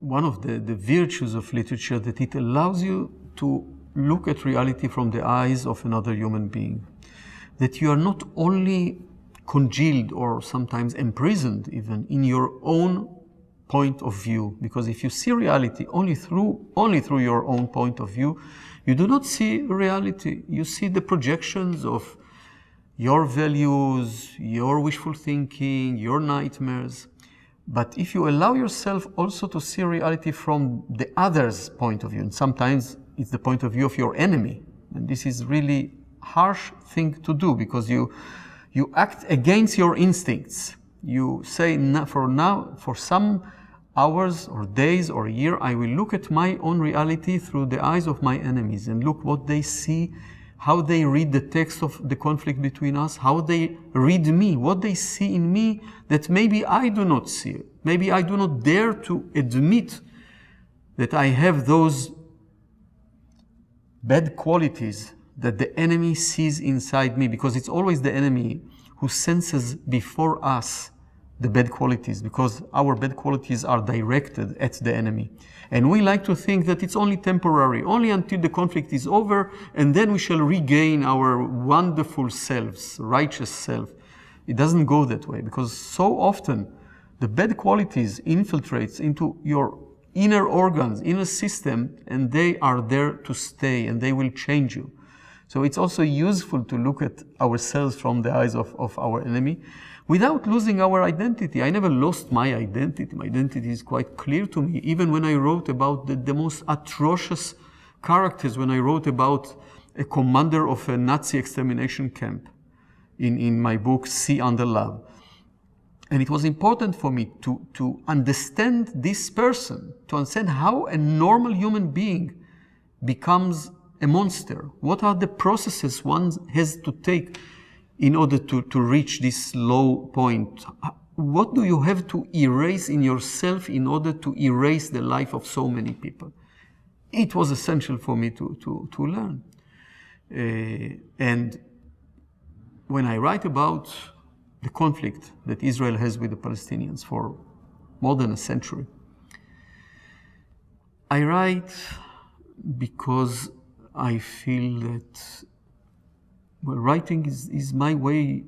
one of the virtues of literature, that it allows you to look at reality from the eyes of another human being. That you are not only congealed or sometimes imprisoned even in your own point of view, because if you see reality only through your own point of view, you do not see reality. You see the projections of your values, your wishful thinking, your nightmares. But if you allow yourself also to see reality from the other's point of view, and sometimes it's the point of view of your enemy, and this is really harsh thing to do, because you act against your instincts. You say, for some hours or days or a year, I will look at my own reality through the eyes of my enemies and look what they see, how they read the text of the conflict between us, how they read me, what they see in me that maybe I do not see. Maybe I do not dare to admit that I have those bad qualities that the enemy sees inside me, because it's always the enemy who senses before us the bad qualities, because our bad qualities are directed at the enemy. And we like to think that it's only temporary, only until the conflict is over, and then we shall regain our wonderful selves, righteous self. It doesn't go that way, because so often the bad qualities infiltrates into your inner organs, inner system, and they are there to stay, and they will change you. So it's also useful to look at ourselves from the eyes of our enemy, without losing our identity. I never lost my identity. My identity is quite clear to me. Even when I wrote about the most atrocious characters, when I wrote about a commander of a Nazi extermination camp in my book, Sea Under Love. And it was important for me to understand this person, to understand how a normal human being becomes a monster. What are the processes one has to take in order to reach this low point? What do you have to erase in yourself in order to erase the life of so many people? It was essential for me to learn. And when I write about the conflict that Israel has with the Palestinians for more than a century, I write because I feel that, well, writing is my way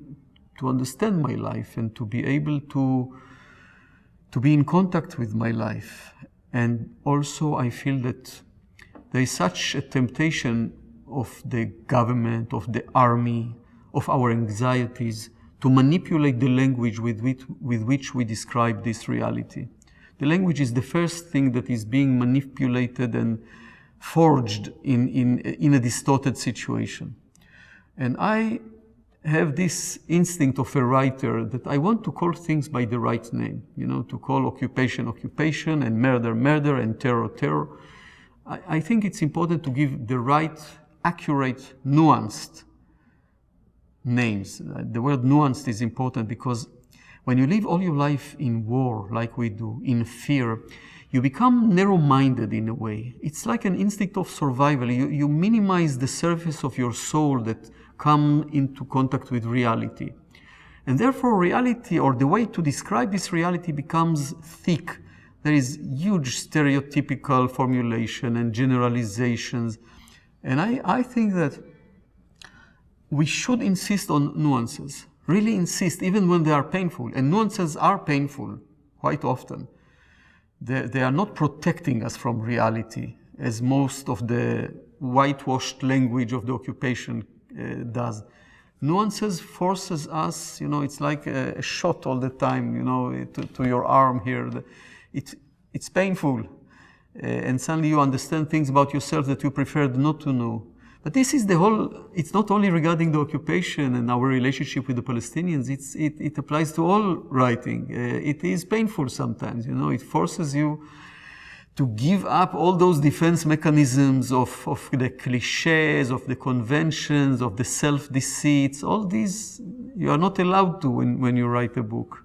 to understand my life and to be able to be in contact with my life. And also I feel that there is such a temptation of the government, of the army, of our anxieties, to manipulate the language with which we describe this reality. The language is the first thing that is being manipulated and forged in a distorted situation. And I have this instinct of a writer that I want to call things by the right name, to call occupation, occupation, and murder, murder, and terror, terror. I think it's important to give the right, accurate, nuanced names. The word nuanced is important because when you live all your life in war, like we do, in fear, you become narrow-minded in a way. It's like an instinct of survival. You minimize the surface of your soul that come into contact with reality. And therefore reality, or the way to describe this reality, becomes thick. There is huge stereotypical formulation and generalizations. And I think that we should insist on nuances, really insist, even when they are painful. And nuances are painful quite often. They are not protecting us from reality, as most of the whitewashed language of the occupation does. Nuances forces us, it's like a shot all the time, to your arm here. It's painful. And suddenly you understand things about yourself that you preferred not to know. But this is it's not only regarding the occupation and our relationship with the Palestinians, it applies to all writing. It is painful sometimes, it forces you to give up all those defense mechanisms of the cliches, of the conventions, of the self-deceits. All these you are not allowed to when you write a book.